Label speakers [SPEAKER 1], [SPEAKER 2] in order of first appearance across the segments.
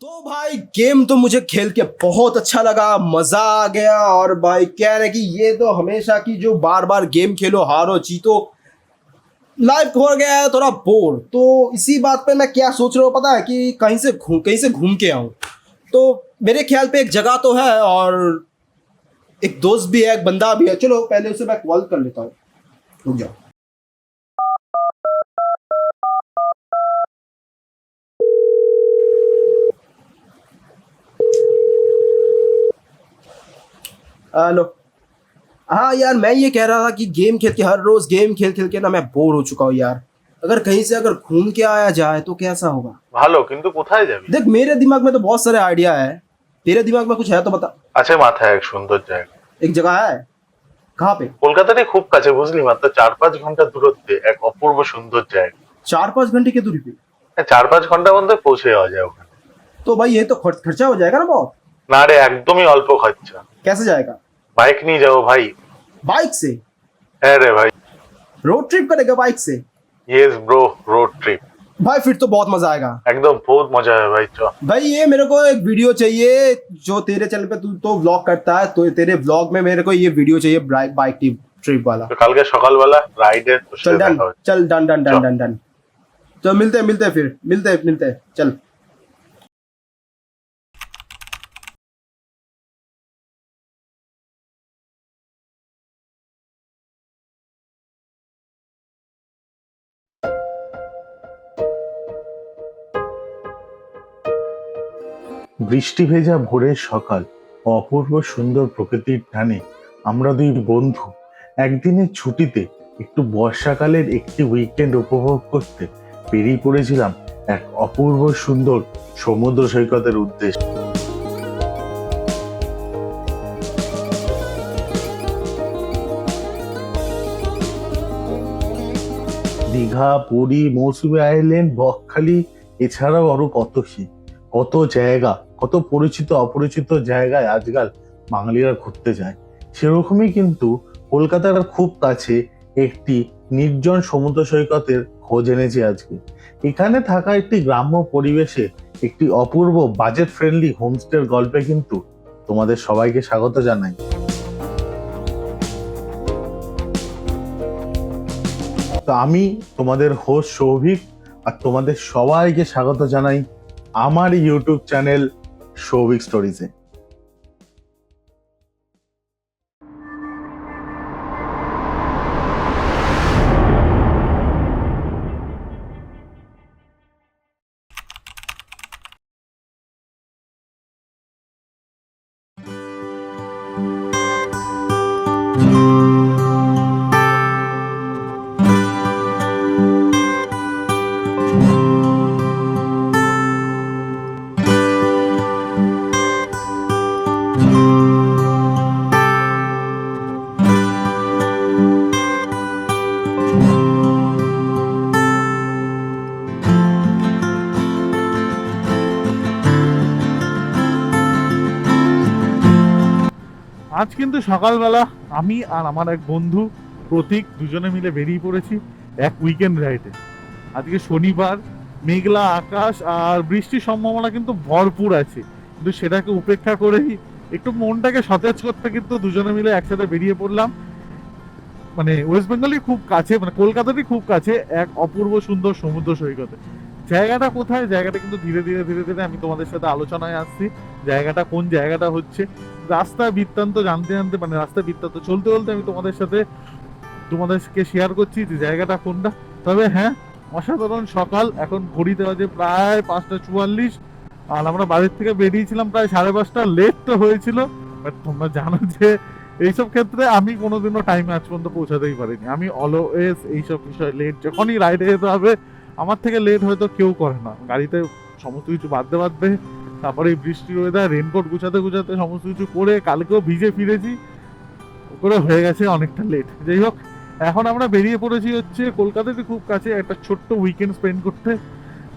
[SPEAKER 1] तो भाई गेम तो मुझे खेल के बहुत अच्छा लगा, मजा आ गया। और भाई क्या है कि ये तो हमेशा की जो बार बार गेम खेलो हारो जीतो, लाइफ हो गया है थोड़ा बोर। तो इसी बात पे मैं क्या सोच रहा हूँ पता है, कि कहीं से घूम के आऊँ। तो मेरे ख्याल पे एक जगह तो है, और एक दोस्त भी है, एक बंदा भी है। चलो पहले उसे मैं कॉल कर लेता हूँ, रुक जाओ। हेलो। हाँ यार, मैं ये कह रहा था कि गेम खेल के, हर रोज गेम खेल खेल के ना मैं बोर हो चुका हूँ यार। अगर कहीं से अगर घूम के आया जाए तो कैसा होगा।
[SPEAKER 2] ভালো কিন্তু কোথায় যাবি?
[SPEAKER 1] देख, मेरे दिमाग में तो बहुत सारे आइडिया है। तेरे दिमाग में कुछ है तो बता।
[SPEAKER 2] আছে মাথায় এক সুন্দর জায়গা।
[SPEAKER 1] एक जगह है, कहाँ पे?
[SPEAKER 2] কলকাতারই খুব কাছে, বুঝলি, মাত্র 4-5 ঘন্টা দূরত্বে এক অপূর্ব সুন্দর জায়গা।
[SPEAKER 1] 4-5 घंटे की दूरी पे?
[SPEAKER 2] 4-5 ঘন্টার মধ্যে পৌঁছে যাওয়া যায় ওখানে।
[SPEAKER 1] तो भाई ये तो खर्चा हो जाएगा ना बहुत।
[SPEAKER 2] না রে, একদমই অল্প খরচা।
[SPEAKER 1] कैसे जाएगा?
[SPEAKER 2] বাইক নিয়ে যাবো ভাই।
[SPEAKER 1] बाइक से?
[SPEAKER 2] হ্যাঁ রে ভাই।
[SPEAKER 1] रोड ट्रिप करेगा बाइक से?
[SPEAKER 2] Yes bro, road trip.
[SPEAKER 1] भाई फिर तो बहुत मजा आएगा।
[SPEAKER 2] একদম বহুত মজা হবে ভাই, চ।
[SPEAKER 1] भाई ये मेरे को एक वीडियो चाहिए, जो तेरे चैनल पे तू तो व्लॉग करता है, तो तेरे व्लॉग में मेरे को ये वीडियो चाहिए, बाइक ट्रिप वाला।
[SPEAKER 2] তো কালকে সকালবেলা রাইডে তোর
[SPEAKER 1] चल
[SPEAKER 2] সাথে
[SPEAKER 1] डन,
[SPEAKER 2] দেখা হচ্ছে।
[SPEAKER 1] चल डन डन डन
[SPEAKER 2] चल।
[SPEAKER 1] Done done. तो मिलते हैं फिर, मिलते हैं चल।
[SPEAKER 2] বৃষ্টি ভেজা ভোরের সকাল, অপূর্ব সুন্দর প্রকৃতির টানে আমরা দুই বন্ধু একদিনের ছুটিতে একটু বর্ষাকালের একটি উইকেন্ড উপভোগ করতে বেরিয়ে পড়েছিলাম এক অপূর্ব সুন্দর সমুদ্র সৈকতের উদ্দেশ্যে। দীঘা, পুরী, মৌসুমী আইল্যান্ড, বকখালি, এছাড়াও আরো কত জায়গা, কত পরিচিত অপরিচিত জায়গায় আজকাল বাঙালিরা ঘুরতে যায়। সেরকমই কিন্তু কলকাতার খুব কাছে একটি নির্জন সমুদ্র সৈকতের খোঁজ এনেছি আজকে। এখানে থাকা একটি গ্রাম্য পরিবেশে একটি অপূর্ব বাজেট ফ্রেন্ডলি হোমস্টের গল্পে কিন্তু তোমাদের সবাইকে স্বাগত জানাই। তো আমি তোমাদের হোস্ট সৌভিক, আর তোমাদের সবাইকে স্বাগত জানাই আমার ইউটিউব চ্যানেল সৌভিক স্টোরিজে।
[SPEAKER 3] আজ কিন্তু সকালবেলা আমি আর আমার এক বন্ধু প্রতীক দুজনে মিলে বেরিয়ে পড়েছি এক উইকেন্ড রাইডে। আজকে শনিবার, মেঘলা আকাশ আর বৃষ্টির সম্ভাবনা কিন্তু ভরপুর আছে, কিন্তু সেটাকে উপেক্ষা করেই একটু মনটাকে সতেজ করতে কিন্তু দুজনে মিলে একসাথে বেরিয়ে পড়লাম। মানে ওয়েস্ট বেঙ্গলই খুব কাছে, মানে কলকাতারই খুব কাছে এক অপূর্ব সুন্দর সমুদ্র সৈকতে। জায়গাটা কোথায়, জায়গাটা কিন্তু ধীরে ধীরে আমি তোমাদের সাথে আলোচনায় আসছি। জায়গাটা কোন জায়গাটা হচ্ছে, রাস্তা বৃত্তান্ত জানতে মানে রাস্তা বৃত্তান্ত চলতে আমি তোমাদেরকে শেয়ার করছি যে জায়গাটা কোনটা। তবে হ্যাঁ, অসাধারণ সকাল। এখন ঘড়িতে বাজে প্রায় 5:44, আর আমরা বাড়ির থেকে বেরিয়েছিলাম প্রায় 5:30। লেট তো হয়েছিল, বাট তোমরা জানো যে এইসব ক্ষেত্রে আমি কোনোদিনও টাইমে আজ পর্যন্ত পৌঁছাতেই পারিনি। আমি অলওয়েজ এইসব বিষয় লেট। যখনই রাইডে যেতে হবে আমার থেকে লেট হয়তো কেউ করে না। গাড়িতে সমস্ত কিছু বাঁধতে তারপরে এই বৃষ্টির ওয়েদার, রেনকোট গুছাতে সমস্ত কিছু করে কালকেও ভিজে ফিরেছি, করে হয়ে গেছে অনেকটা লেট। যাই হোক, এখন আমরা বেরিয়ে পড়েছি হচ্ছে কলকাতাতে খুব কাছে একটা ছোট্ট উইকেন্ড স্পেন্ড করতে।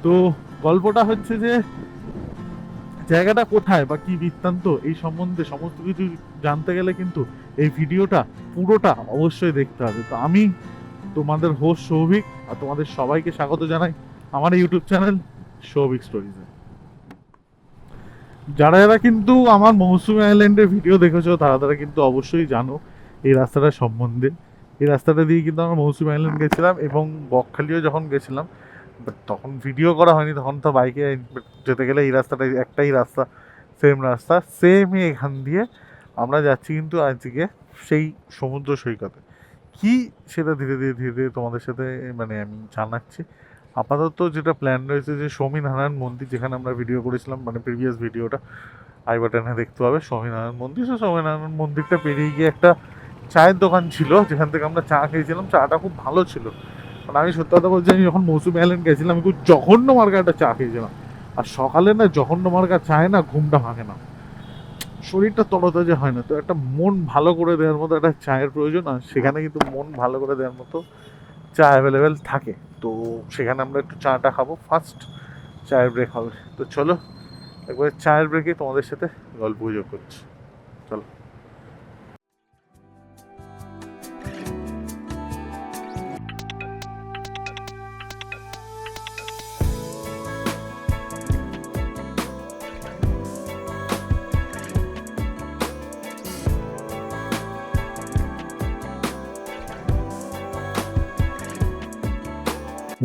[SPEAKER 3] তো গল্পটা হচ্ছে যে জায়গাটা কোথায় বা কি বৃত্তান্ত, এই সম্বন্ধে সমস্ত কিছু জানতে গেলে কিন্তু এই ভিডিওটা পুরোটা অবশ্যই দেখতে হবে। তো আমি তোমাদের হোস্ট সৌভিক, আর তোমাদের সবাইকে স্বাগত জানাই আমার ইউটিউব চ্যানেল সৌভিক স্টোরিজে। যারা যারা কিন্তু আমার মৌসুমী আইল্যান্ডের ভিডিও দেখেছো তারা তারা কিন্তু অবশ্যই জানো এই রাস্তাটা সম্বন্ধে। এই রাস্তাটা দিয়ে কিন্তু আমরা মৌসুমী আইল্যান্ড গেছিলাম এবং বকখালিও যখন গেছিলাম, বাট তখন ভিডিও করা হয়নি, তখন তো বাইকে যেতে গেলে এই রাস্তাটা একটাই রাস্তা, সেম রাস্তা, সেমই এখান দিয়ে আমরা যাচ্ছি কিন্তু আজকে সেই সমুদ্র সৈকতে। কি সেটা ধীরে ধীরে ধীরে ধীরে তোমাদের সাথে মানে আমি জানাচ্ছি। আপাতত যেটা প্ল্যান রয়েছে যে স্বামীনারায়ণ মন্দির, যেখানে আমরা ভিডিও করেছিলাম, মানে প্রিভিয়াস ভিডিওটা আই বাটনে দেখতে পাবে, স্বামীনারায়ণ মন্দির। সে স্বামীনারায়ণ মন্দিরটা পেরিয়ে গিয়ে একটা চায়ের দোকান ছিল যেখান থেকে আমরা চা খেয়েছিলাম, চাটা খুব ভালো ছিল। মানে আমি সত্যি কথা বলছি, আমি যখন মৌসুমী আইল্যান্ড গেছিলাম আমি খুব জঘন্য মার্কা একটা চা খেয়েছিলাম। আর সকালে না জঘন্য মার্কা চায় না ঘুমটা ভাঙে না, শরীরটা তরতাজা হয় না। তো একটা মন ভালো করে দেওয়ার মতো একটা চায়ের প্রয়োজন, আর সেখানে কিন্তু মন ভালো করে দেওয়ার মতো চা অ্যাভেলেবেল থাকে। তো সেখানে আমরা একটু চাটা খাবো, ফার্স্ট চায়ের ব্রেক হবে। তো চলো একবার চায়ের ব্রেকে তোমাদের সাথে গল্প গুজব করছি, চলো।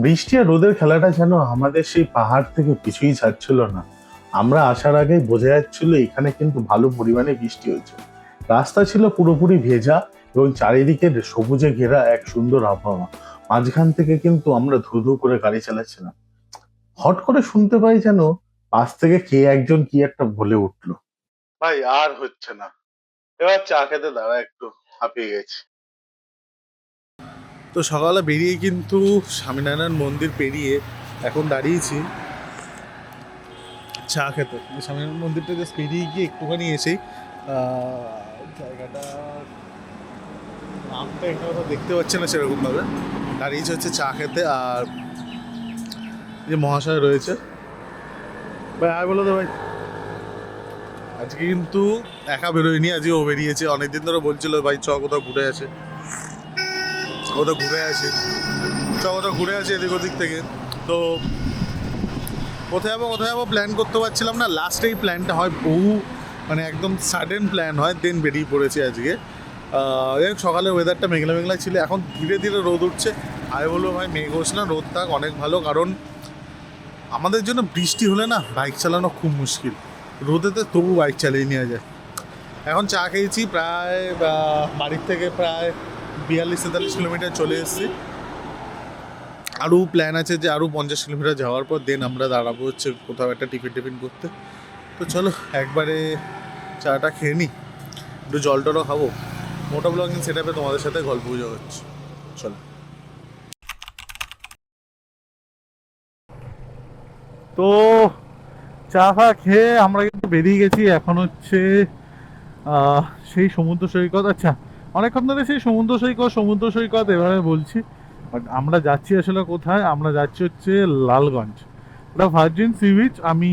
[SPEAKER 2] বৃষ্টি আর রোদের খেলাটা যেন আমাদের সেই পাহাড় থেকে পিছুই ছাড়ছিল না। আমরা আসার আগেই বোঝা যাচ্ছিল এখানে কিন্তু ভালো পরিমাণে বৃষ্টি হয়েছে। রাস্তা ছিল পুরোপুরি ভেজা এবং চারিদিকে সবুজে ঘেরা এক সুন্দর আবহাওয়া। মাঝখান থেকে কিন্তু আমরা ধু ধু করে গাড়ি চালাচ্ছিলাম। হট করে শুনতে পাই যেন পাশ থেকে কে একজন কি একটা বলে উঠলো, ভাই আর হচ্ছে না, এবার চা খেতে দাঁড়া, একটু হাঁপিয়ে গেছি। তো সকালে বেরিয়ে কিন্তু স্বামীনারায়ণ মন্দির পেরিয়ে এখন দাঁড়িয়েছি চা খেতে। স্বামীনারায়ণ মন্দিরটা জাস্ট পেরিয়ে গিয়ে একটুখানি এসেই জায়গাটা নামটা এখানে কোথাও দেখতে পাচ্ছি না সেরকমভাবে, দাঁড়িয়েছে হচ্ছে চা খেতে। আর যে মহাশয় রয়েছে, ভাই আর বলো তো ভাই, আজকে কিন্তু একা বেরোয়নি, আজকে ও বেরিয়েছে। অনেকদিন ধরে বলছিল ভাই চ কোথাও ঘুরে আসে, কোথাও ঘুরে আসে, চ কোথাও ঘুরে আসে এদিক ওদিক থেকে। তো কোথায় যাবো প্ল্যান করতে পারছিলাম না। লাস্টে এই প্ল্যানটা হয় বহু মানে একদম সাডেন প্ল্যান হয়, দেন বেরিয়ে পড়েছে আজকে। সকালের ওয়েদারটা মেঘলা মেঘলা ছিল, এখন ধীরে ধীরে রোদ উঠছে। আমি বলবো ভাই মেঘ হোস না, রোদ থাক, অনেক ভালো। কারণ আমাদের জন্য বৃষ্টি হলে না বাইক চালানো খুব মুশকিল, রোদেতে তবু বাইক চালিয়ে নেওয়া যায়। এখন চা খেয়েছি, প্রায় বাড়ির থেকে প্রায় 42-43 কিলোমিটার চলে এসেছি। আরও প্ল্যান আছে যে আরও 50 কিলোমিটার যাওয়ার পর দেন আমরা দাঁড়াবো হচ্ছে কোথাও একটা টিফিন করতে। তো চলো একবারে চাটা খেয়ে নিই, একটু জল টলও খাবো। মোটো ব্লগিং সেট আপে তোমাদের সাথে গল্প গুজব হচ্ছে, চলো।
[SPEAKER 3] তো চা ফা খেয়ে আমরা কিন্তু বেরিয়ে গেছি। এখন হচ্ছে সেই সমুদ্র সৈকত। আচ্ছা, অনেকক্ষণ ধরে সেই সমুদ্র সৈকত এভাবে বলছি, বাট আমরা যাচ্ছি আসলে কোথায়? আমরা যাচ্ছি হচ্ছে লালগঞ্জ, এটা ভার্জিন সি বিচ। আমি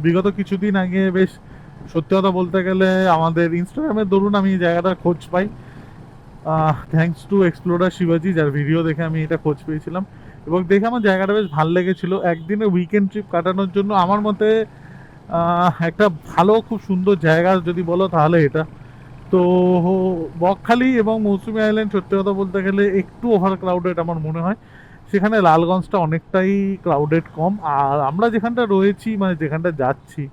[SPEAKER 3] বিগত কিছুদিন আগে বেশ, সত্যি কথা বলতে গেলে আমাদের ইনস্টাগ্রামের দরুন আমি এই জায়গাটার খোঁজ পাই, থ্যাঙ্কস টু এক্সপ্লোরার শিবাজি, যার ভিডিও দেখে আমি এটা খোঁজ পেয়েছিলাম এবং দেখে আমার জায়গাটা বেশ ভালো লেগেছিল। একদিনে উইকেন্ড ট্রিপ কাটানোর জন্য আমার মতে একটা ভালো খুব সুন্দর জায়গা যদি বলো তাহলে এটা। তো বকখালি এবং মৌসুমী আইল্যান্ড সত্যি কথা বলতে গেলে একটু ওভার ক্রাউডেড আমার মনে হয়, সেখানে লালগঞ্জটা অনেকটাই ক্রাউডেড কম। আর আমরা যেখানটা রয়েছি মানে যেখানটা যাচ্ছি,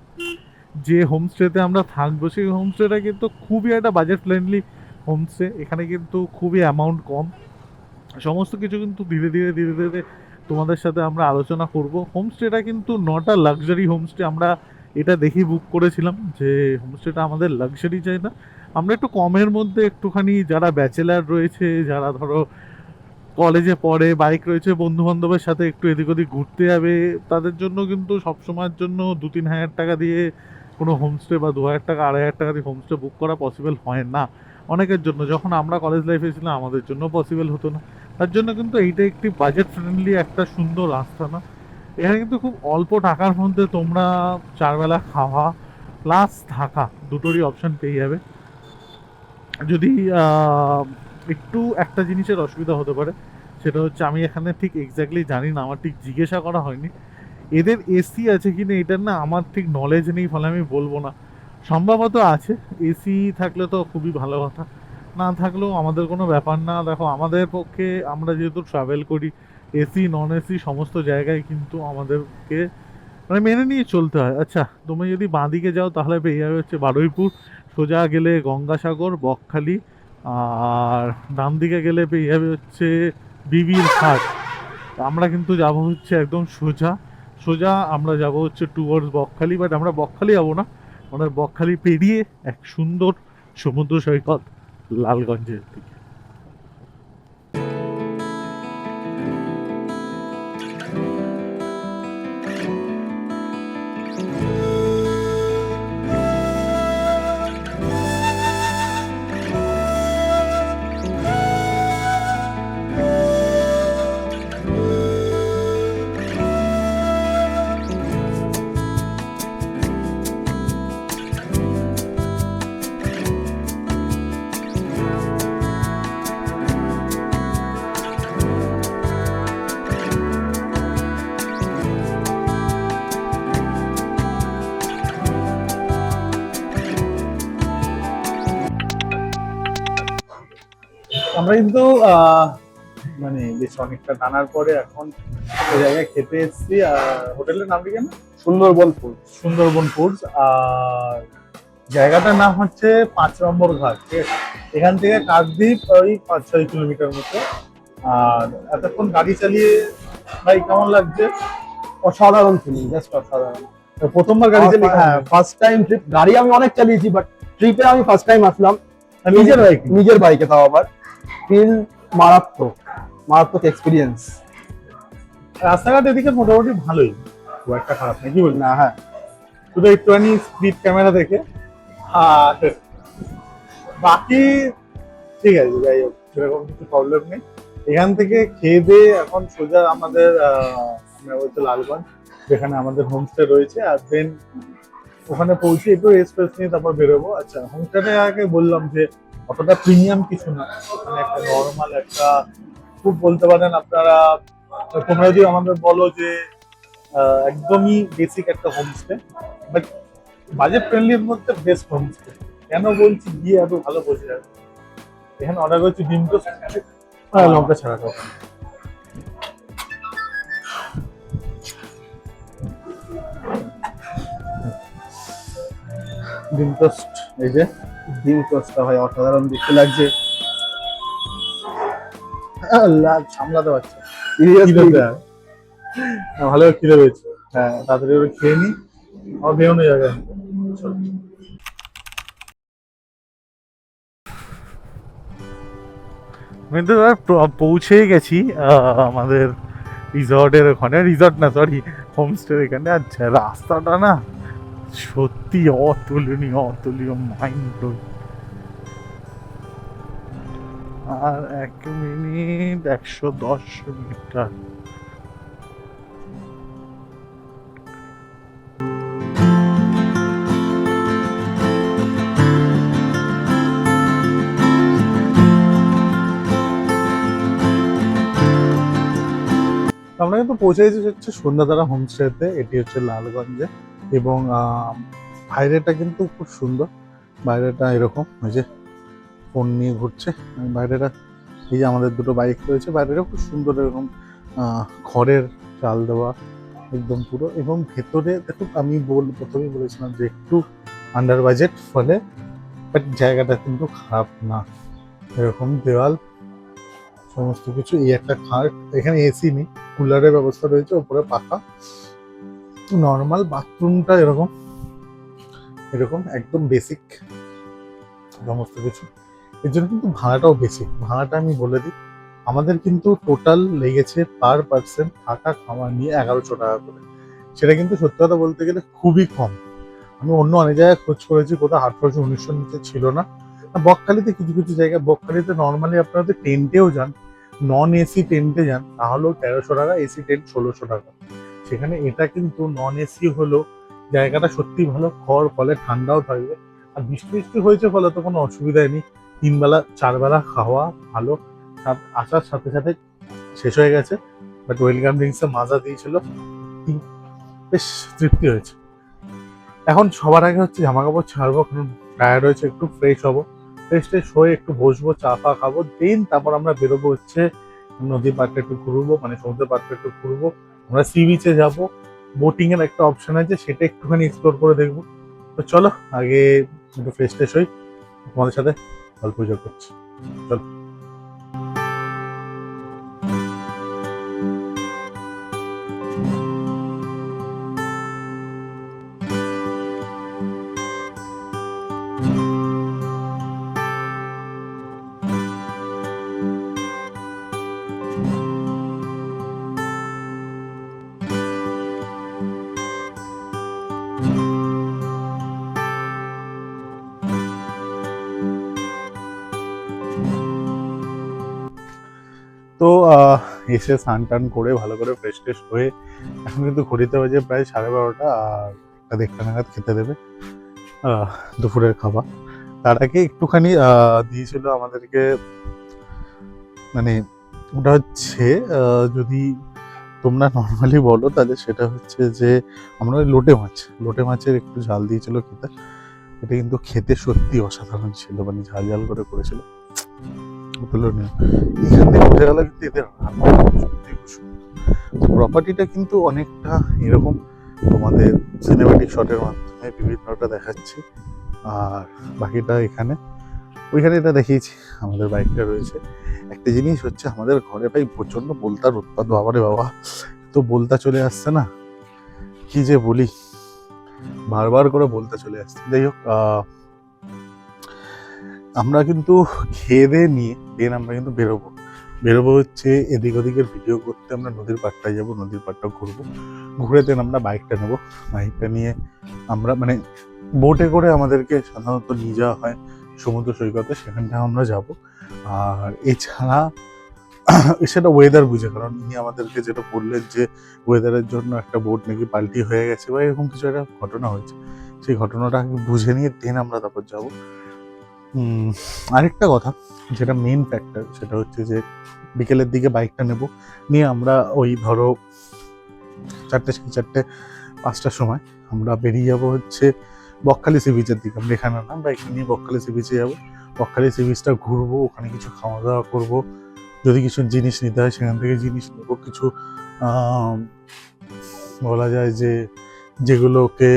[SPEAKER 3] যে হোমস্টেতে আমরা থাকবো, সেই হোমস্টেটা কিন্তু খুবই একটা বাজেট ফ্রেন্ডলি হোমস্টে। এখানে কিন্তু খুবই অ্যামাউন্ট কম, সমস্ত কিছু কিন্তু ধীরে ধীরে ধীরে ধীরে তোমাদের সাথে আমরা আলোচনা করব। হোমস্টেটা কিন্তু নট আ লাক্সারি হোমস্টে, আমরা এটা দেখেই বুক করেছিলাম যে হোমস্টেটা আমাদের লাক্সারি চাই না, আমরা একটু কমের মধ্যে একটুখানি, যারা ব্যাচেলার রয়েছে, যারা ধরো কলেজে পড়ে, বাইক রয়েছে, বন্ধু বান্ধবের সাথে একটু এদিক ওদিক ঘুরতে যাবে, তাদের জন্য কিন্তু সবসময়ের জন্য 2-3 হাজার টাকা দিয়ে কোনো হোমস্টে বা 2,000 টাকা 2,500 টাকা দিয়ে হোমস্টে বুক করা পসিবল হয় না অনেকের জন্য। যখন আমরা কলেজ লাইফে ছিলাম আমাদের জন্য পসিবল হতো না, তার জন্য কিন্তু এইটা একটি বাজেট ফ্রেন্ডলি একটা সুন্দর রাস্তা না। এখানে কিন্তু খুব অল্প টাকার মধ্যে তোমরা 4 বেলা খাওয়া প্লাস থাকা দুটোরই অপশন পেয়ে যাবে। যদি একটু একটা জিনিসের অসুবিধা হতে পারে, সেটা হচ্ছে আমি এখানে ঠিক এক্স্যাক্টলি জানি না, আমার ঠিক জিজ্ঞাসা করা হয়নি, এদের এসি আছে কিনা এটার না আমার ঠিক নলেজ নেই, ফলে আমি বলবো না। সম্ভবত আছে, এসি থাকলে তো খুবই ভালো কথা, না থাকলেও আমাদের কোনো ব্যাপার না। দেখো আমাদের পক্ষে, আমরা যেহেতু ট্রাভেল করি, এসি নন এসি সমস্ত জায়গায় কিন্তু আমাদেরকে মানে মেনে নিয়ে চলতে হয়। আচ্ছা, তুমি যদি বাঁদিকে যাও তাহলে পেয়ে যাবে হচ্ছে বারুইপুর, সোজা গেলে গঙ্গাসাগর, বকখালি, আর ডান দিকে গেলে পেয়ে যাবে হচ্ছে বিবির ঘাট। আমরা কিন্তু যাব হচ্ছে একদম সোজা সোজা আমরা যাব হচ্ছে টুয়ার্ডস বকখালি, বাট আমরা বকখালি যাবো না, আমরা বকখালি পেরিয়ে এক সুন্দর সমুদ্র সৈকত লালগঞ্জের দিকে।
[SPEAKER 2] আমরা কিন্তু মানে বেশ অনেকটা টানার পরে এখন ওই জায়গায় খেতে এসেছি। আর হোটেলের নাম কি কেন?
[SPEAKER 1] সুন্দরবন ফুড।
[SPEAKER 2] সুন্দরবন ফুডস। আর জায়গাটার নাম হচ্ছে 5 নম্বর ঘাট, ঠিক আছে? এখান থেকে কাকদ্বীপ ওই 5-6 কিলোমিটার মতো। আর এতক্ষণ গাড়ি চালিয়ে ভাই কেমন লাগছে?
[SPEAKER 1] অসাধারণ ফিলিং, জাস্ট অসাধারণ।
[SPEAKER 2] তো প্রথমবার গাড়ি চালিয়ে?
[SPEAKER 1] হ্যাঁ, ফার্স্ট টাইম ট্রিপ। গাড়ি আমি অনেক চালিয়েছি, বাট ট্রিপে আমি ফার্স্ট টাইম আসলাম
[SPEAKER 2] নিজের বাইক?
[SPEAKER 1] নিজের বাইকে, তাও আবার ফিল মারাত্মক, মারাত্মক এক্সপিরিয়েন্স।
[SPEAKER 2] রাস্তাঘাট এদিকে মোটামুটি ভালোই, খুব একটা খারাপ নেই, কি বলি?
[SPEAKER 1] না, হ্যাঁ,
[SPEAKER 2] শুধু একটুখানি স্পিড ক্যামেরা দেখে। আর বাকি ঠিক আছে, যাই হোক, সেরকম কিছু প্রবলেম নেই। এখান থেকে খেয়ে দিয়ে এখন সোজা আমাদের আমরা বলছি লালগঞ্জ, যেখানে আমাদের হোমস্টে রয়েছে। আর দেন ওখানে পৌঁছে একটু রেস্ট ফেস্ট নিয়ে তারপর বেরোবো। আচ্ছা, হোমস্টেটা আগে বললাম যে অতটা প্রিমিয়াম কিছু না, ওখানে একটা নর্মাল একটা, খুব বলতে পারেন আপনারা, তোমরা যদি আমাদের বলো যে একদমই বেসিক একটা হোমস্টে, বাট বাজেট ফ্রেন্ডলির মধ্যে বেস্ট হোমস্টে। কেন বলছি গিয়ে এত ভালো বোঝা যাবে। এখানে অর্ডার করছি ডিম টোস্ট, লঙ্কা ছাড়া খাও। ডিম টোস্ট, এই যে
[SPEAKER 1] ডিম টোস্টটা ভাই অসাধারণ দেখতে লাগছে।
[SPEAKER 2] সামলাতে পারছি
[SPEAKER 1] সিরিয়াসলি,
[SPEAKER 2] ভালো খিদে পেয়েছে। হ্যাঁ, তাড়াতাড়ি করে খেয়ে নি, আমার বেরোনো যাবে।
[SPEAKER 3] আমি তো এবার পৌঁছেই গেছি আমাদের রিসর্টের ওখানে, রিসর্ট না সরি, হোমস্টের এখানে। আচ্ছা, রাস্তাটা না সত্যি অতুলনীয়, অতুলনীয়, মাইন্ড ব্লোয়িং। আর 1 মিনিট 110 মিটার।
[SPEAKER 2] আমরা কিন্তু পৌঁছে গেছি হচ্ছে সন্ধ্যাতারা হোমস্টেতে। এটি হচ্ছে লালগঞ্জে, এবং বাইরেটা কিন্তু খুব সুন্দর। বাইরেটা এরকম, ওই যে ফোন নিয়ে ঘুরছে বাইরেটা। এই যে আমাদের দুটো বাইক রয়েছে, বাইরেটা খুব সুন্দর, এরকম খড়ের চাল দেওয়া একদম পুরো। এবং ভেতরে দেখুন, আমি প্রথমেই বলেছিলাম যে একটু আন্ডার বাজেট, ফলে বাট জায়গাটা কিন্তু খারাপ না। এরকম দেওয়াল, সমস্ত কিছু, এই একটা খাট, এখানে এসি নেই, কুলারের ব্যবস্থা রয়েছে, ওপরে পাখা। নর্মাল বাথরুমটা এরকম এরকম একদম বেসিক সমস্ত কিছু। এর জন্য কিন্তু ভাড়াটাও বেশি। ভাড়াটা আমি বলে দিই, আমাদের কিন্তু টোটাল লেগেছে পার পার্সন থাকা খাওয়া নিয়ে 1100 টাকা করে। সেটা কিন্তু সত্যি কথা বলতে গেলে খুবই কম। আমি অন্য অনেক জায়গায় খোঁজ করেছি, কোথাও 1800-1900 নিচে ছিল না। বকখালিতে কিছু কিছু জায়গায়, বকখালিতে নর্মালি আপনারা যদি টেন্টেও যান, নন এসি টেন্টে যান, তাহলেও 1300 টাকা, এসি টেন্ট 1600 টাকা। সেখানে এটা কিন্তু নন এসি হলো, জায়গাটা সত্যি ভালো, খড়, ফলে ঠান্ডাও থাকবে। আর বৃষ্টি বৃষ্টি হয়েছে ফলে তো কোনো অসুবিধাই নেই। 3 বেলা 4 বেলা খাওয়া ভালো। আসার সাথে সাথে শেষ হয়ে গেছে, বাট ওয়েলকাম ড্রিঙ্কসে মাজা দিয়েছিল। বেশ তৃপ্তি হয়েছে। এখন সবার আগে হচ্ছে জামা কাপড় ছাড়বো, কারণ টায়ার্ড হয়েছে, একটু ফ্রেশ হবো, ফ্রেশ ট্রেশ হয়ে একটু বসবো, চা ফা খাবো, দেন তারপর আমরা বেরোবো হচ্ছে নদীর পাড়টা একটু ঘুরবো, মানে সমুদ্রের পাড়টা একটু ঘুরবো। আমরা সি বিচে যাবো, বোটিং এর একটা অপশন আছে, সেটা একটুখানি এক্সপ্লোর করে দেখবো। তো চলো আগে একটু ফ্রেশ ট্রেশ হই, তোমাদের সাথে গল্প করছি, চলো। তো এসে স্নান টান করে ভালো করে ফ্রেশ ট্রেশ হয়ে এখন কিন্তু ঘড়িতে বাজে প্রায় 12:30, আর একটা 1:30 নাগাদ খেতে দেবে দুপুরের খাবার। তার আগে একটুখানি দিয়েছিল আমাদেরকে, মানে ওটা হচ্ছে যদি তোমরা নর্মালি বলো তাহলে সেটা হচ্ছে যে আমরা ওই লোটে মাছের একটু ঝাল দিয়েছিল খেতে। এটা কিন্তু খেতে সত্যি অসাধারণ ছিল, মানে ঝাল ঝাল করে করেছিল, তুলনীয়। এখান থেকে বোঝা গেল কিন্তু এদের রান্না সত্যি খুব সুন্দর। প্রপার্টিটা কিন্তু অনেকটা এরকম তোমাদের সিনেমাটিক শটের মাধ্যমে বিভিন্নটা দেখাচ্ছে, আর বাকিটা ওইখানে এটা দেখিয়েছি। আমাদের বাইকটা রয়েছে। একটা জিনিস হচ্ছে আমাদের ঘরে ভাই প্রচন্ড বলতার উৎপাদ, বাবারে বাবা, তো বলতা চলে আসছে না, কি যে বলি, বারবার করে বলতে চলে আসছে। যাই হোক, আমরা কিন্তু খেয়ে দিয়ে নিয়ে দেন আমরা কিন্তু বেরোবো হচ্ছে এদিক ওদিকের ভিডিও করতে। আমরা নদীর পাড়টায় যাবো, নদীর পাড়টা ঘুরে দেন আমরা বাইকটা নেবো। বাইকটা নিয়ে আমরা মানে বোটে করে আমাদেরকে সাধারণত নিয়ে যাওয়া হয় সমুদ্র সৈকতে, সেখানটা আমরা যাব। আর এছাড়া সেটা ওয়েদার বুঝে, কারণ ইনি আমাদেরকে যেটা বললেন যে ওয়েদারের জন্য একটা বোট নাকি পাল্টি হয়ে গেছে বা এরকম কিছু একটা ঘটনা হয়েছে, সেই ঘটনাটা বুঝে নিয়ে দেন আমরা তারপর যাবো। আরেকটা কথা যেটা মেন ফ্যাক্টর, সেটা হচ্ছে যে বিকেলের দিকে বাইকটা নিয়ে আমরা ওই ধরো 4:30-5টার সময় আমরা বেরিয়ে যাব হচ্ছে বকখালি সি বিচের দিকে। আমরা এখানে না, বাইকটা নিয়ে বকখালি সি বিচে যাবো। বকখালি সি বিচটা ঘুরবো, ওখানে কিছু খাওয়া দাওয়া করবো, যদি কিছু জিনিস নিতে হয় সেখান থেকে জিনিস নেবো, কিছু বলা যায় যে যেগুলোকে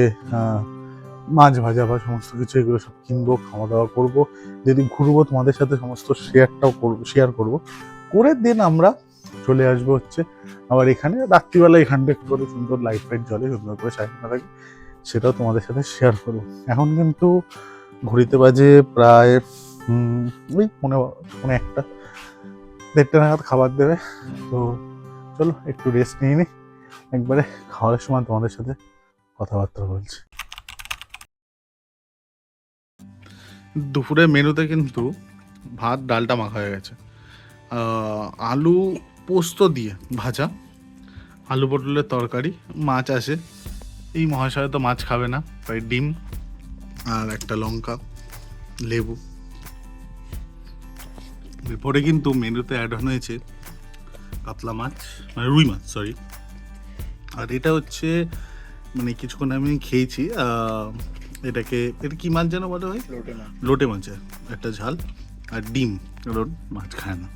[SPEAKER 2] মাছ ভাজা বা সমস্ত কিছু এগুলো সব কিনবো, খাওয়া দাওয়া করবো, যদি ঘুরবো তোমাদের সাথে সমস্ত শেয়ার করবো করে দেন আমরা চলে আসবো হচ্ছে আবার এখানে রাত্রিবেলা। এখানটা একটু করে সুন্দর লাইট ফাইট জ্বলে, সুন্দর করে সাজানো থাকে, সেটাও তোমাদের সাথে শেয়ার করবো। এখন কিন্তু ঘড়িতে বাজে প্রায় ওই 1:30, 1:30 নাগাদ খাবার দেবে। তো চলো একটু রেস্ট নিয়ে নিই, একবারে খাওয়ার সময় তোমাদের সাথে কথাবার্তা বলছি। দুপুরের মেনুতে কিন্তু ভাত ডালটা মাখা হয়ে গেছে, আলু পোস্ত দিয়ে ভাজা, আলু পটলের তরকারি, মাছ আছে, এই মহাশয় তো মাছ খাবে না, তাই ডিম আর একটা লঙ্কা, লেবু। এরপরে কিন্তু মেনুতে অ্যাড হয়েছে কাতলা মাছ, মানে রুই মাছ সরি, আর এটা হচ্ছে মানে কিছুক্ষণ আমি খেয়েছি, এটা কি মাছ যেন বলে হয়, লোটে মাছের একটা ঝাল আর ডিম, কারণ মাছ খায় না।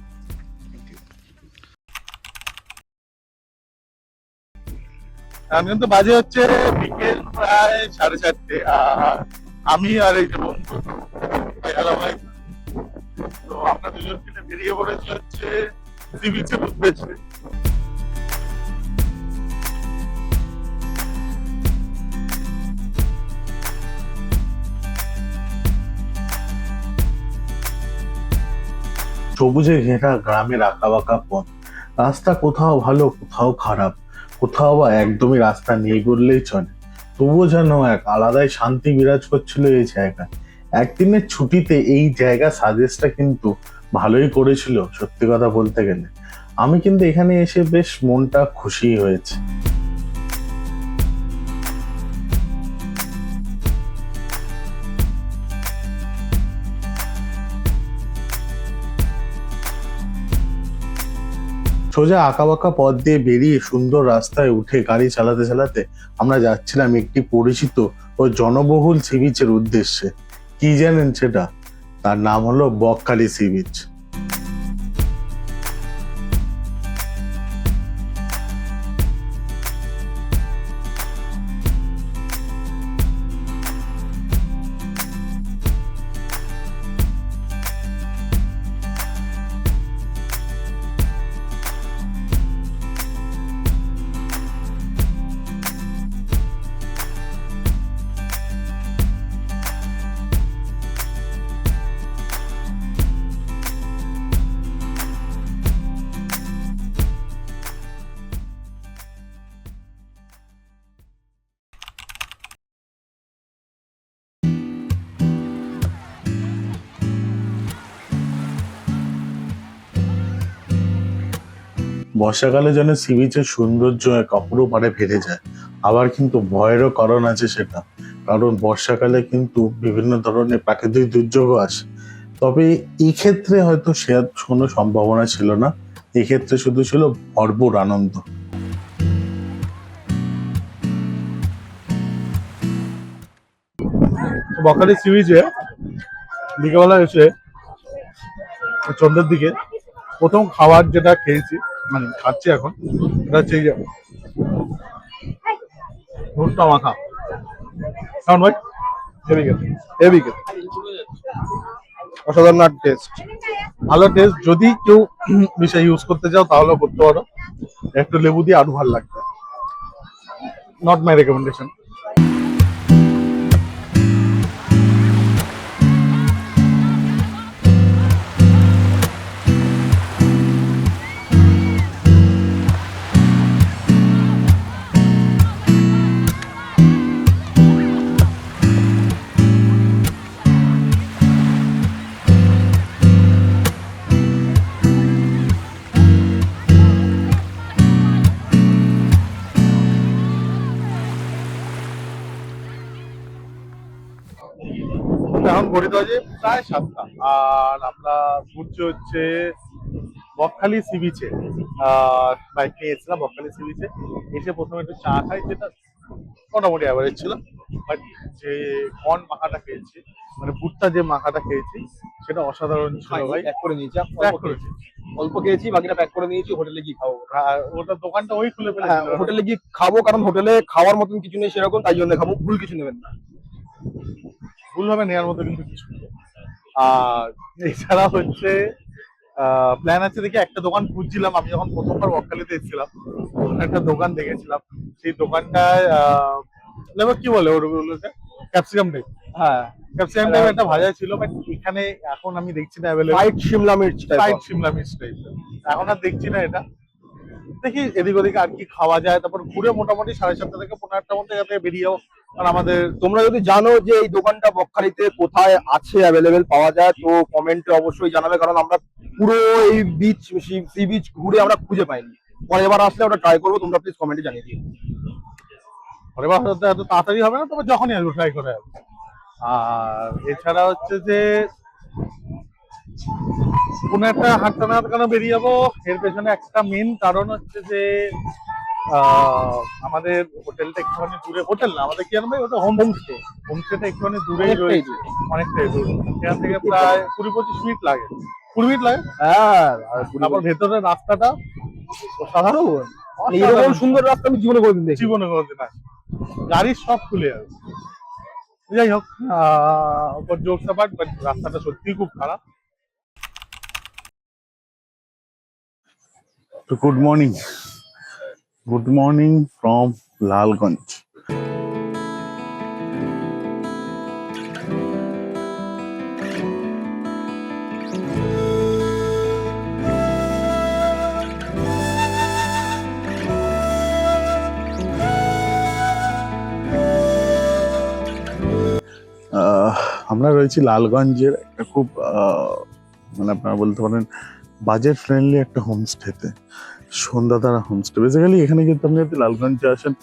[SPEAKER 2] আমি কিন্তু বাজে হচ্ছে বিকেল প্রায় 4:30, আর আমি আর এই যে বন্ধু ভাই, তো আমরা দুজন মিলে বেরিয়ে পড়েছি হচ্ছে সি বিচের উদ্দেশ্যে। সবুজে ঘেরা গ্রামের আঁকা বাঁকা পথ, রাস্তা কোথাও ভালো কোথাও খারাপ, কোথাও বা একদমই রাস্তা নেই বললেই চলে, তবুও যেন এক আলাদাই শান্তি বিরাজ করছিল এই জায়গায়। একদিনের ছুটিতে এই জায়গা সাজেস্টটা কিন্তু ভালোই করেছিল সত্যি কথা বলতে গেলে। আমি কিন্তু এখানে এসে বেশ মনটা খুশি হয়েছে। সোজা আঁকাবাঁকা পথ দিয়ে বেরিয়ে সুন্দর রাস্তায় উঠে গাড়ি চালাতে চালাতে আমরা যাচ্ছিলাম একটি পরিচিত ও জনবহুল সি বিচের উদ্দেশ্যে। কি জানেন সেটা? তার নাম হলো বকখালি সি বিচ। বর্ষাকালে যেন সি বিচের সৌন্দর্য এক অপরূপ হারে বেড়ে যায়। আবার কিন্তু ভয়েরও কারণ আছে সেটা, কারণ বর্ষাকালে কিন্তু বিভিন্ন ধরনের প্রাকৃতিক দুর্যোগও আসে। তবে এই ক্ষেত্রে হয়তো সে কোনো সম্ভাবনা ছিল না, এক্ষেত্রে শুধু ছিল ভরপুর আনন্দ।
[SPEAKER 3] বকখালি সি বিচে বিকেলবেলা এসে সন্ধ্যের দিকে প্রথম খাবার যেটা খেয়েছি, মানে খাচ্ছি এখন, সেটা হচ্ছে এই যে ভুট্টা মাখা। কেমন ভাই?
[SPEAKER 1] হেভি খেতে, হেভি খেতে, অসাধারণ টেস্ট।
[SPEAKER 3] ভালো টেস্ট। যদি কেউ মিশা ইউজ করতে চাও তাহলেও করতে পারো, একটু লেবু দিয়ে আরো ভালো লাগবে। Not my recommendation. এখন ঘড়িতে বাজে প্রায় 7টা, আর আমরা ঘুরছি হচ্ছে বকখালি সি বিচে। বাইক নিয়ে এসেছিলাম বকখালি সি বিচে। এসে প্রথমে একটু চা খাই, যেটা মোটামুটি অ্যাভারেজ ছিল। বাট যে কর্ন মাখাটা খেয়েছি, মানে ভুট্টা যে মাখাটা খেয়েছি, সেটা অসাধারণ ছিল ভাই।
[SPEAKER 1] প্যাক করে নিয়েছি,
[SPEAKER 3] প্যাক করেছি।
[SPEAKER 1] অল্প খেয়েছি, বাকিটা প্যাক করে নিয়েছি। হোটেলে গিয়ে খাবো।
[SPEAKER 3] আর ওটা দোকানটা ওই খুলে
[SPEAKER 1] হ্যাঁ,
[SPEAKER 3] ফেলেছিল।
[SPEAKER 1] হোটেলে গিয়ে খাবো, কারণ হোটেলে খাওয়ার মতন কিছু নেই সেরকম, তাই জন্য খাবো। ভুল কিছু নেবেন না।
[SPEAKER 3] ভুলভাবে নেওয়ার মতো কিন্তু কিছু নেই। আর এছাড়া হচ্ছে প্ল্যান আছে দেখি, একটা দোকান খুঁজছিলাম। আমি যখন প্রথমবার বকখালিতে এসেছিলাম, ওখানে একটা দোকান দেখেছিলাম। সেই দোকানটায় কি বলে ওগুলোকে, ক্যাপসিকাম টাইপ।
[SPEAKER 1] হ্যাঁ,
[SPEAKER 3] ক্যাপসিকাম টাইপ একটা ভাজা ছিল, বাট এখানে এখন আমি দেখছি না অ্যাভেলেবল।
[SPEAKER 1] ফ্রাইড শিমলা মির্চ টাইপ।
[SPEAKER 3] ফ্রাইড শিমলা মির্চ টাইপ এখন আর দেখছি না এটা। দেখি এদিক ওদিক আর কি খাওয়া যায়, তারপর ঘুরে মোটামুটি 7:30 থেকে 8:30টার মধ্যে এখান থেকে বেরিয়ে যাবো। কারণ আমাদের,
[SPEAKER 1] তোমরা যদি জানো যে এই দোকানটা বকখালিতে কোথায় আছে, অ্যাভেলেবেল পাওয়া যায়, তো কমেন্টে অবশ্যই জানাবে, কারণ আমরা পুরো এই বিচ, সি বিচ ঘুরে আমরা খুঁজে পাইনি। পরের বার আসলে ওটা ট্রাই করবো, তোমরা প্লিজ কমেন্টে জানিয়ে দিও।
[SPEAKER 3] পরের বার হয়তো এত তাড়াতাড়ি হবে না, তবে যখনই আসবো ট্রাই করে আসবো। আর এছাড়া হচ্ছে যে কোনো একটা হাঁটতে না কেন বেরিয়ে যাবো, এর পেছনে একটা মেন কারণ হচ্ছে যে আমাদের হোটেলটা একটুখানি দূরে। হোটেল না, আমাদের কি জানো ভাই, ওটা হোমস্টে। হোমস্টেটা একটুখানি দূরেই রয়েছে, অনেকটাই দূর। এখান থেকে প্রায় 20-25 মিনিট লাগে। 20 মিনিট লাগে।
[SPEAKER 1] হ্যাঁ,
[SPEAKER 3] তারপর ভেতরের রাস্তাটা
[SPEAKER 1] সাধারণ এরকম সুন্দর রাস্তা আমি জীবনে কোনোদিন দেখি।
[SPEAKER 3] জীবনে কোনোদিন আসে, গাড়ির সব খুলে যাবে। যাই হোক, জোকস অ্যাপার্ট, বাট রাস্তাটা সত্যিই খুব খারাপ।
[SPEAKER 2] তো good morning, good morning from Lalganj. আমরা রয়েছি লালগঞ্জের একটা খুব মানে আপনারা বলতে পারেন বাজেট ফ্রেন্ডলি একটা হোমস্টেতে, সন্ধ্যাতারা হোমস্টে। বেসিক্যালি এখানে কিন্তু আপনি যদি লালগঞ্জে আসেন,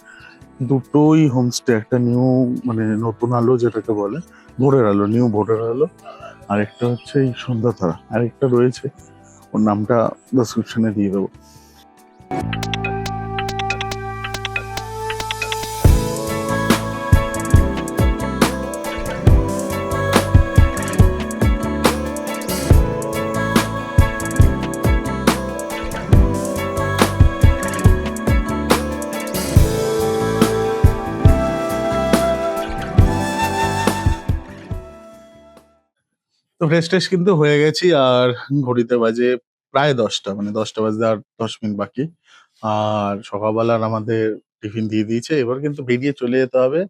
[SPEAKER 2] দুটোই হোমস্টে, একটা নিউ মানে নতুন আলো যেটাকে বলে, ভোরের আলো, নিউ ভোরের আলো, আর একটা হচ্ছে এই সন্ধ্যাতারা, আর একটা রয়েছে, ওর নামটা ডেসক্রিপশনে দিয়ে দেবো। তো ফ্রেশ ট্রেশ কিন্তু হয়ে গেছি, আর ঘড়িতে বাজে প্রায় 10টা, মানে 10টা বাজতে আর 10 মিনিট বাকি। আর সকালবেলার আমাদের টিফিন দিয়ে দিয়েছে, এবার কিন্তু বেরিয়ে চলে যেতে হবে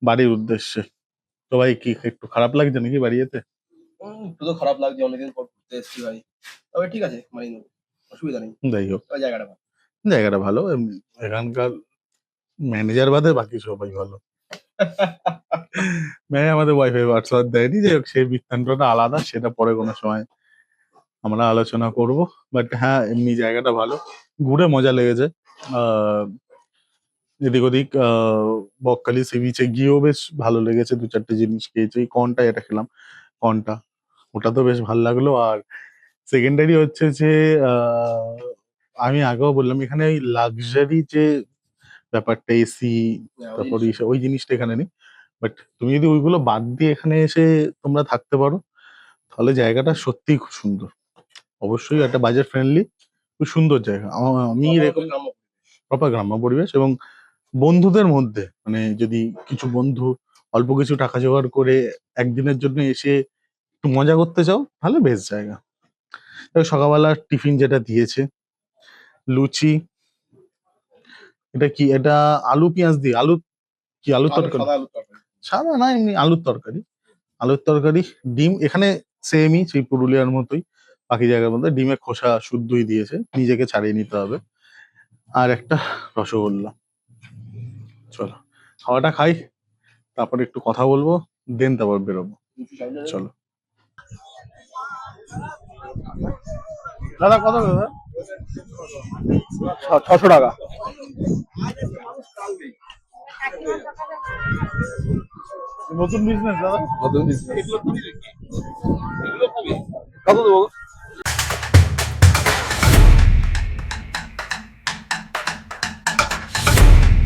[SPEAKER 2] বাড়ির উদ্দেশ্যে। তো ভাই কি একটু খারাপ লাগছে নাকি বাড়ি যেতে?
[SPEAKER 1] একটু তো খারাপ লাগছে, অনেকদিন পর ঘুরতে এসেছি ভাই, তবে ঠিক আছে, মানিয়ে নেবো, অসুবিধা নেই।
[SPEAKER 2] যাই হোক,
[SPEAKER 1] তবে জায়গাটা ভালো।
[SPEAKER 2] জায়গাটা ভালো। এখানকার ম্যানেজার বাদে বাকি সবাই ভালো। ম্যানেজার আমাদের ওয়াইফাই পাসওয়ার্ড দেয়নি, যাই হোক সেই বৃত্তান্তটা আলাদা, সেটা পরে কোনো সময় আমরা আলোচনা করব। বাট হ্যাঁ, এমনি জায়গাটা ভালো, ঘুরে মজা লেগেছে। আহ এদিক ওদিক বকখালি সি বিচে গিয়েও বেশ ভালো লেগেছে, 2-4টে জিনিস খেয়েছি। এই কর্নটা এটা খেলাম, কর্নটা, ওটা তো বেশ ভালো লাগলো। আর সেকেন্ডারি হচ্ছে যে আমি আগেও বললাম, এখানে ওই লাক্সারি যে ব্যাপারটা, এসি, তারপর ওই জিনিসটা এখানে নেই। বাট তুমি যদি ওইগুলো বাদ দিয়ে এখানে এসে তোমরা থাকতে পারো, তাহলে জায়গাটা সত্যিই খুব সুন্দর। অবশ্যই একটা বাজেট ফ্রেন্ডলি, খুব সুন্দর জায়গা। আমি এরকম প্রপার গ্রাম্য পরিবেশ, এবং বন্ধুদের মধ্যে, মানে যদি কিছু বন্ধু অল্প কিছু টাকা জোগাড় করে একদিনের জন্য এসে একটু মজা করতে চাও, তাহলে বেশ জায়গা। তবে সকালবেলা টিফিন যেটা দিয়েছে, লুচি, এটা কি, এটা আলু পেঁয়াজ দিয়ে, আলুর তরকারি,
[SPEAKER 1] সাদা আলুর তরকারি।
[SPEAKER 2] সাদা না এমনি আলুর তরকারি, আলুর তরকারি, ডিম, এখানে সেমই সেই পুরুলিয়ার মতোই, বাকি জায়গার মধ্যে ডিমের খোসা শুদ্ধই দিয়েছে, নিজেকে ছাড়িয়ে নিতে হবে। আর একটা রসগোল্লা। চলো খাওয়াটা খাই, তারপর একটু কথা বলবো, দেন তারপর বেরোবো। চলো।
[SPEAKER 1] দাদা কত দাদা? 600 টাকা।
[SPEAKER 3] নতুন বিজনেস দাদা।
[SPEAKER 1] কত দেবো?